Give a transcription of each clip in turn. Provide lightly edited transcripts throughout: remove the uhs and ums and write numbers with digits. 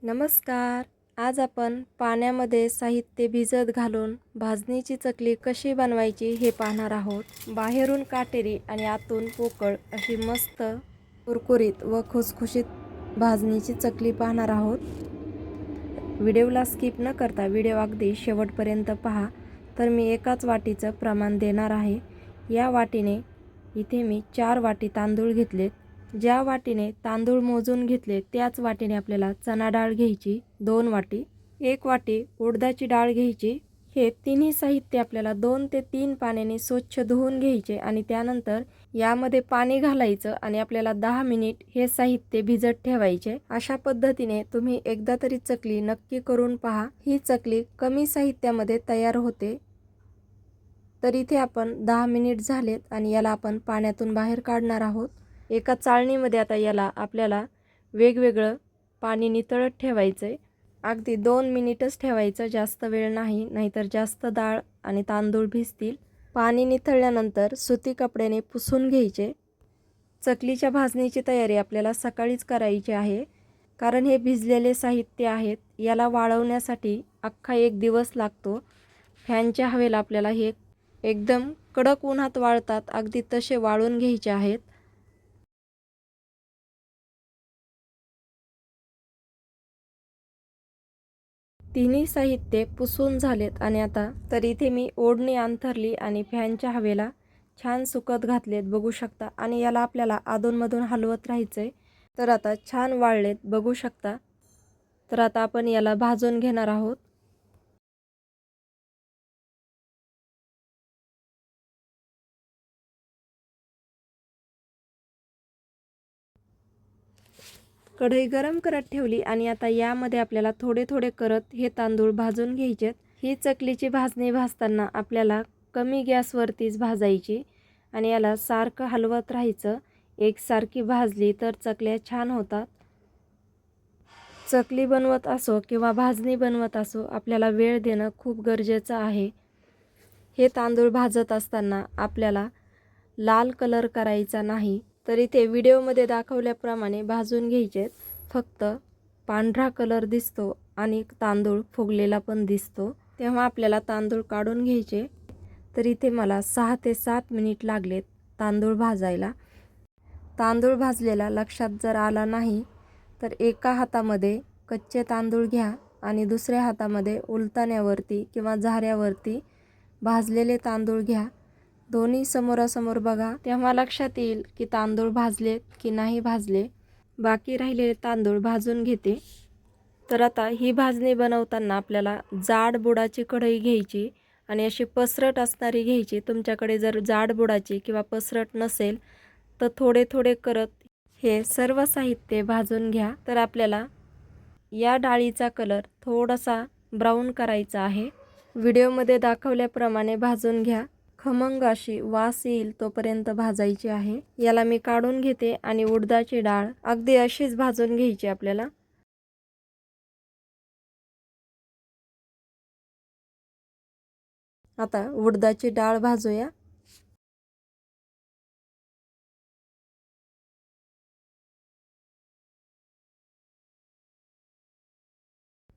नमस्कार. आज आपण पाण्यामध्ये साहित्य भिजत घालून भाजणीची चकली कशी बनवायची हे पाहणार आहोत. बाहेरून काटेरी आणि आतून पोकळ अशी मस्त कुरकुरीत व खुसखुशीत भाजणीची चकली पाहणार आहोत. व्हिडिओला स्किप न करता व्हिडिओ अगदी शेवटपर्यंत पहा. तर मी एकाच वाटीचं प्रमाण देणार आहे. या वाटीने इथे मी 4 वाटी तांदूळ घेतलेत. ज्या वाटीने तांदूळ मोजून घेतले त्याच वाटीने आपल्याला चणा डाळ घ्यायची 2 वाटी, 1 वाटी उडदाची डाळ घ्यायची. हे तिन्ही साहित्य आपल्याला 2 ते 3 पाण्याने स्वच्छ धुवून घ्यायचे आणि त्यानंतर यामध्ये पाणी घालायचं आणि आपल्याला 10 मिनिट हे साहित्य भिजत ठेवायचे. अशा पद्धतीने तुम्ही एकदा तरी चकली नक्की करून पहा. ही चकली कमी साहित्यामध्ये तयार होते. तर इथे आपण 10 मिनिट झालेत आणि याला आपण पाण्यातून बाहेर काढणार आहोत. एका चाळणीमध्ये आता याला आपल्याला वेगवेगळं पाणी नितळत ठेवायचं आहे. अगदी 2 मिनिटच ठेवायचं, जास्त वेळ नाही, नाहीतर जास्त डाळ आणि तांदूळ भिजतील. पाणी नितळल्यानंतर सुती कपड्याने पुसून घ्यायचे. चकलीच्या भाजणीची तयारी आपल्याला सकाळीच करायची आहे, कारण हे भिजलेले साहित्य आहेत. याला वाळवण्यासाठी अख्खा 1 दिवस लागतो. फॅनच्या हवेला आपल्याला हे एकदम कडक उन्हात वाळतात, अगदी तसे वाळून घ्यायचे आहेत. तिन्ही साहित्य पुसून झालेत आणि आता तर इथे मी ओढणी अंथरली आणि फॅनच्या हवेला छान सुकत घातलेत, बघू शकता. आणि याला आपल्याला अधूनमधून हलवत राहायचंय. तर आता छान वाळलेत, बघू शकता. तर आता आपण याला भाजून घेणार आहोत. कढई गरम करत ठेवली आणि आता यामध्ये आपल्याला थोडे थोडे करत हे तांदूळ भाजून घ्यायचेत. ही चकलीची भाजणी भाजताना आपल्याला कमी गॅसवरतीच भाजायची आणि याला सारखं हलवत राहायचं. एकसारखी भाजली तर चकल्या छान होतात. चकली बनवत असो किंवा भाजणी बनवत असो, आपल्याला वेळ देणं खूप गरजेचं आहे. हे तांदूळ भाजत असताना आपल्याला लाल कलर करायचा नाही. तर इथे व्हिडिओमध्ये दाखवल्याप्रमाणे भाजून घ्यायचे. फक्त पांढरा कलर दिसतो आणि तांदूळ फुगलेला पण दिसतो, तेव्हा आपल्याला तांदूळ काढून घ्यायचे. तर इथे मला 6 ते 7 मिनिट लागलेत तांदूळ भाजायला. तांदूळ भाजलेला लक्षात जर आला नाही तर एका हातामध्ये कच्चे तांदूळ घ्या आणि दुसऱ्या हातामध्ये उलताण्यावरती किंवा झाऱ्यावरती भाजलेले तांदूळ घ्या. दोन्ही समोरासमोर बघा, तेव्हा लक्षात येईल की तांदूळ भाजलेत की नाही भाजले. बाकी राहिलेले तांदूळ भाजून घेते. तर आता ही भाजणी बनवताना आपल्याला जाड बुडाची कढई घ्यायची आणि अशी पसरट असणारी घ्यायची. तुमच्याकडे जर जाड बुडाची किंवा पसरट नसेल तर थोडे थोडे करत हे सर्व साहित्य भाजून घ्या. तर आपल्याला या डाळीचा कलर थोडासा ब्राऊन करायचा आहे. व्हिडिओमध्ये दाखवल्याप्रमाणे भाजून घ्या. खमंग अशी वास येईल तोपर्यंत भाजायची आहे. याला मी काढून घेते आणि उडदाची डाळ अगदी अशीच भाजून घ्यायची आपल्याला. आता उडदाची डाळ भाजूया.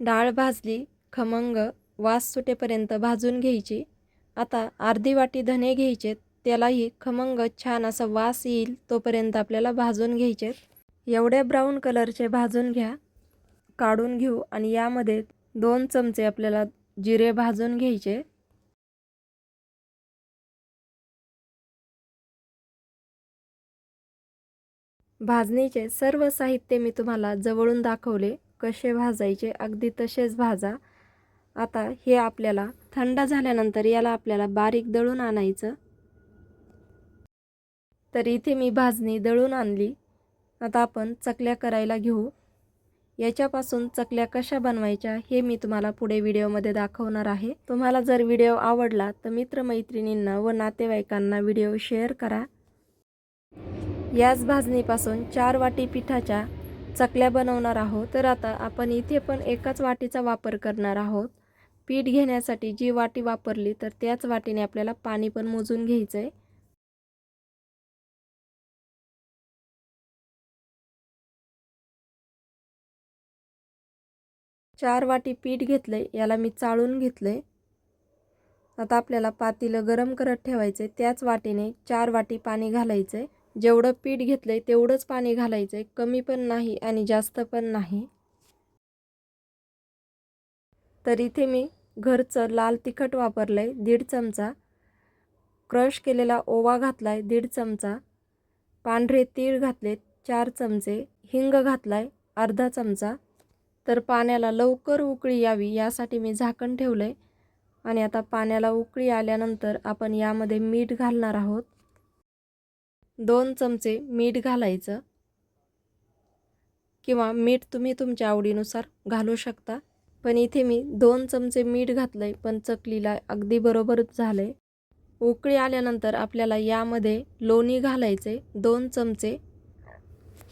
डाळ भाजली, खमंग वास सुटेपर्यंत भाजून घ्यायची. आता अर्धी वाटी धने घ्यायचे, त्यालाही खमंग छान असा वास येईल तोपर्यंत आपल्याला भाजून घ्यायचे. एवढ्या ब्राऊन कलरचे भाजून घ्या. काढून घेऊ आणि यामध्ये 2 चमचे आपल्याला जिरे भाजून घ्यायचे. भाजणीचे सर्व साहित्य मी तुम्हाला जवळून दाखवले, कसे भाजायचे अगदी तसेच भाजा. आता हे आपल्याला थंड झाल्यानंतर याला आपल्याला बारीक दळून आणायचं. तर इथे मी भाजणी दळून आणली. आता आपण चकल्या करायला घेऊ. याच्यापासून चकल्या कशा बनवायच्या हे मी तुम्हाला पुढे व्हिडिओमध्ये दाखवणार आहे. तुम्हाला जर व्हिडिओ आवडला तर मित्रमैत्रिणींना व नातेवाईकांना व्हिडिओ शेअर करा. याच भाजणीपासून 4 वाटी पिठाच्या चकल्या बनवणार आहोत. तर आता आपण इथे पण एकाच वाटीचा वापर करणार आहोत. पीठ घेण्यासाठी जी वाटी वापरली तर त्याच वाटीने आपल्याला पाणी पण मोजून घ्यायचं आहे. 4 वाटी पीठ घेतले, याला मी चाळून घेतले. आता आपल्याला पातेलं गरम करत ठेवायचे. त्याच वाटीने 4 वाटी पाणी घालायचे. जेवढं पीठ घेतलंय तेवढंच पाणी घालायचे, कमी पण नाही आणि जास्त पण नाही. तर इथे मी घरचं लाल तिखट वापरलंय 1.5 चमचा, क्रश केलेला ओवा घातलाय 1.5 चमचा, पांढरे तीळ घातले 4 चमचे, हिंग घातलाय अर्धा चमचा. तर पाण्याला लवकर उकळी यावी यासाठी मी झाकण ठेवलंय. आणि आता पाण्याला उकळी आल्यानंतर आपण यामध्ये मीठ घालणार आहोत. 2 चमचे मीठ घालायचं, किंवा मीठ तुम्ही तुमच्या आवडीनुसार घालू शकता. पण इथे मी 2 चमचे मीठ घातलंय, पण चकलीला अगदी बरोबरच झालंय. उकळी आल्यानंतर आपल्याला यामध्ये लोणी घालायचे 2 चमचे.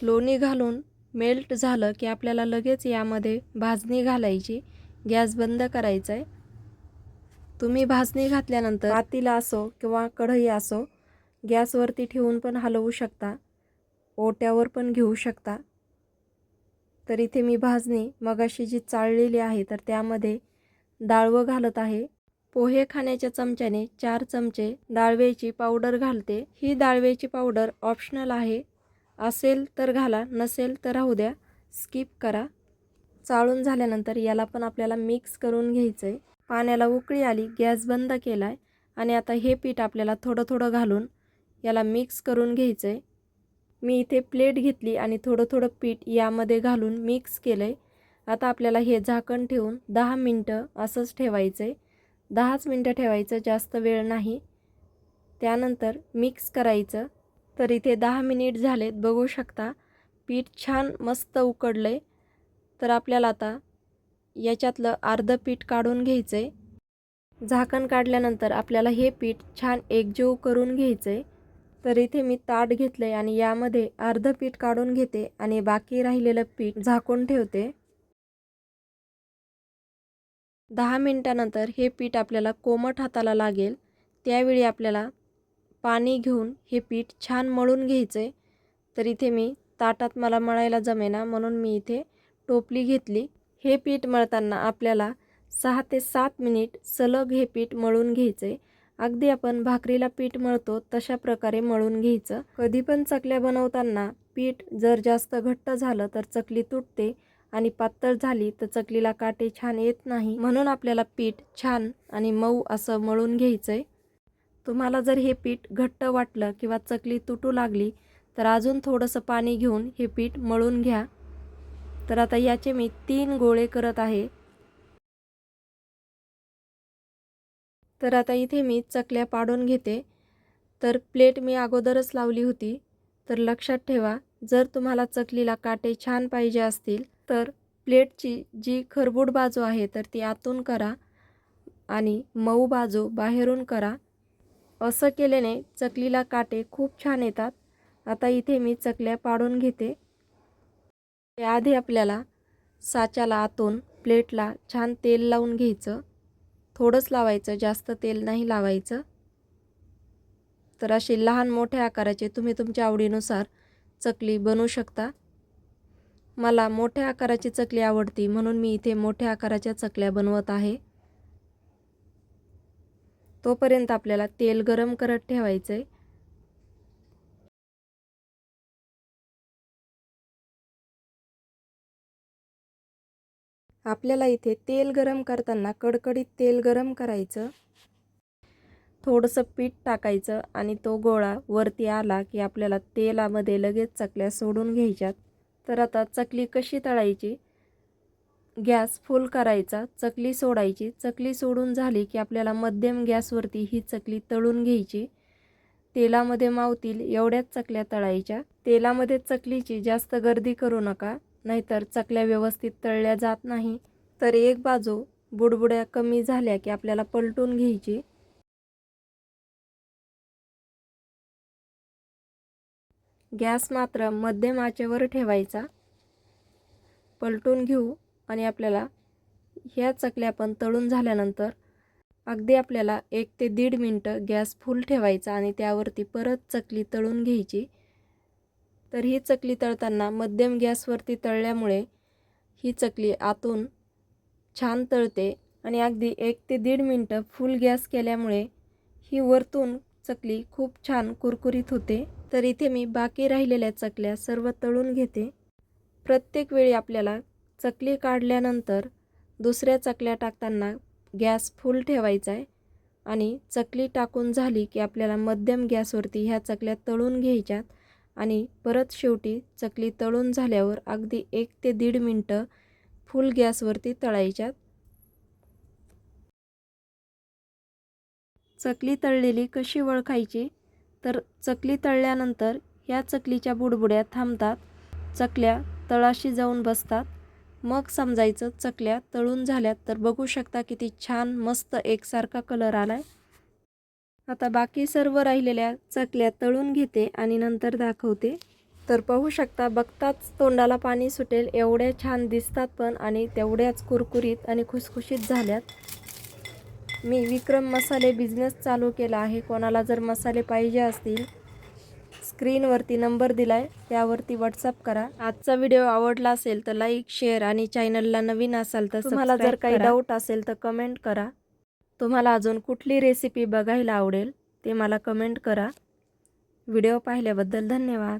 लोणी घालून मेल्ट झालं की आपल्याला लगेच यामध्ये भाजणी घालायची. गॅस बंद करायचा आहे. तुम्ही भाजणी घातल्यानंतर पातेलं असो किंवा कढई असो, गॅसवरती ठेवून पण हलवू शकता, ओट्यावर पण घेऊ शकता. तर इथे मी भाजणी मगाशी जी चाळलेली आहे तर त्यामध्ये डाळवं घालत आहे. पोहे खाण्याच्या चमच्याने 4 चमचे डाळवेची पावडर घालते. ही डाळवेची पावडर ऑप्शनल आहे, असेल तर घाला, नसेल तर राहू द्या, स्किप करा. चाळून झाल्यानंतर याला पण आपल्याला मिक्स करून घ्यायचं आहे. पाण्याला उकळी आली, गॅस बंद केला आहे आणि आता हे पीठ आपल्याला थोडं थोडं घालून याला मिक्स करून घ्यायचं आहे. मी इथे प्लेट घेतली आणि थोडं थोडं पीठ यामध्ये घालून मिक्स केलं आहे. आता आपल्याला हे झाकण ठेवून 10 मिनटं असंच ठेवायचं आहे. 10च मिनटं ठेवायचं, जास्त वेळ नाही. त्यानंतर मिक्स करायचं. तर इथे 10 मिनिट झालेत, बघू शकता पीठ छान मस्त उकडलं आहे. तर आपल्याला आता याच्यातलं अर्धं पीठ काढून घ्यायचं आहे. झाकण काढल्यानंतर आपल्याला हे पीठ छान एकजीव करून घ्यायचं आहे. तर इथे मी ताट घेतलं आहे आणि यामध्ये अर्धं पीठ काढून घेते आणि बाकी राहिलेलं पीठ झाकून ठेवते. 10 मिनिटानंतर हे पीठ आपल्याला कोमट हाताला लागेल, त्यावेळी आपल्याला पाणी घेऊन हे पीठ छान मळून घ्यायचं आहे. तर इथे मी ताटात मला मळायला जमेना म्हणून मी इथे टोपली घेतली. हे पीठ मळताना आपल्याला 6 ते 7 मिनिट सलग हे पीठ मळून घ्यायचं आहे. अगदी आपण भाकरीला पीठ मळतो तशा प्रकारे मळून घ्यायचं. कधी पण चकल्या बनवताना पीठ जर जास्त घट्ट झालं तर चकली तुटते आणि पातळ झाली तर चकलीला काटे छान येत नाही. म्हणून आपल्याला पीठ छान आणि मऊ असं मळून घ्यायचं आहे. तुम्हाला जर हे पीठ घट्ट वाटलं किंवा चकली तुटू लागली तर अजून थोडंसं पाणी घेऊन हे पीठ मळून घ्या. तर आता याचे मी 3 गोळे करत आहे. तर आता इथे मी चकल्या पाडून घेते. तर प्लेट मी अगोदरच लावली होती. तर लक्षात ठेवा, जर तुम्हाला चकलीला काटे छान पाहिजे असतील तर प्लेटची जी खरबूड बाजू आहे तर ती आतून करा आणि मऊ बाजू बाहेरून करा. असं केल्याने चकलीला काटे खूप छान येतात. आता इथे मी चकल्या पाडून घेते. त्याआधी आपल्याला साच्याला आतून प्लेटला छान तेल लावून घ्यायचं. थोडंच लावायचं, जास्त तेल नाही लावायचं. तर अशी लहान मोठ्या आकाराचे तुम्ही तुमच्या आवडीनुसार चकली बनवू शकता. मला मोठ्या आकाराची चकली आवडती म्हणून मी इथे मोठ्या आकाराच्या चकल्या बनवत आहे. तोपर्यंत आपल्याला तेल गरम करत ठेवायचं आहे. आपल्याला इथे तेल गरम करताना कडकडीत तेल गरम करायचं. थोडंसं पीठ टाकायचं आणि तो गोळा वरती आला की आपल्याला तेलामध्ये लगेच चकल्या सोडून घ्यायच्यात. तर आता चकली कशी तळायची, गॅस फुल करायचा, चकली सोडायची. चकली सोडून झाली की आपल्याला मध्यम गॅसवरती ही चकली तळून घ्यायची. तेलामध्ये मावतील एवढ्याच चकल्या तळायच्या. तेलामध्ये चकलीची जास्त गर्दी करू नका, नाहीतर चकल्या व्यवस्थित तळल्या जात नाही. तर एक बाजू बुडबुड्या कमी झाल्या की आपल्याला पलटून घ्यायची. गॅस मात्र मध्यम आचेवर ठेवायचा. पलटून घेऊ आणि आपल्याला ह्या चकल्या पण तळून झाल्यानंतर अगदी आपल्याला 1 ते 1.5 मिनटं गॅस फुल ठेवायचा आणि त्यावरती परत चकली तळून घ्यायची. तर ही चकली तळताना मध्यम गॅसवरती तळल्यामुळे ही चकली आतून छान तळते आणि अगदी 1 ते 1.5 मिनटं फुल गॅस केल्यामुळे ही वरतून चकली खूप छान कुरकुरीत होते. तर इथे मी बाकी राहिलेल्या चकल्या सर्व तळून घेते. प्रत्येक वेळी आपल्याला चकली काढल्यानंतर दुसऱ्या चकल्या टाकताना गॅस फुल ठेवायचा आहे आणि चकली टाकून झाली की आपल्याला मध्यम गॅसवरती ह्या चकल्या तळून घ्यायच्यात आणि परत शेवटी चकली तळून झाल्यावर अगदी 1 ते 1.5 मिनटं फुल गॅसवरती तळायच्यात. चकली तळलेली कशी ओळखायची? तर चकली तळल्यानंतर ह्या चकलीच्या बुडबुड्या थांबतात, चकल्या तळाशी जाऊन बसतात. मग समजायचं चकल्या तळून झाल्यात. तर बघू शकता किती छान मस्त एकसारखा कलर आलाय. आता बाकी सर्व राहिलेल्या चकल्या तळून घेते आणि नंतर दाखवते. तर पाहू शकता, बघताच तोंडाला पाणी सुटेल एवढ्या छान दिसतात पण आणि तेवढ्याच कुरकुरीत आणि खुसखुशीत झाल्यात. मी विक्रम मसाले बिझनेस चालू केला आहे. कोणाला जर मसाले पाहिजे असतील, स्क्रीनवरती नंबर दिलाय, त्यावरती व्हॉट्सअप करा. आजचा व्हिडिओ आवडला असेल तर लाईक, शेअर आणि चॅनलला नवीन असाल तर तुम्हाला जर काही डाऊट असेल तर कमेंट करा. तुम्हाला अजून कुठली रेसिपी बघायला आवडेल ते मला कमेंट करा. व्हिडिओ पाहिल्याबद्दल धन्यवाद.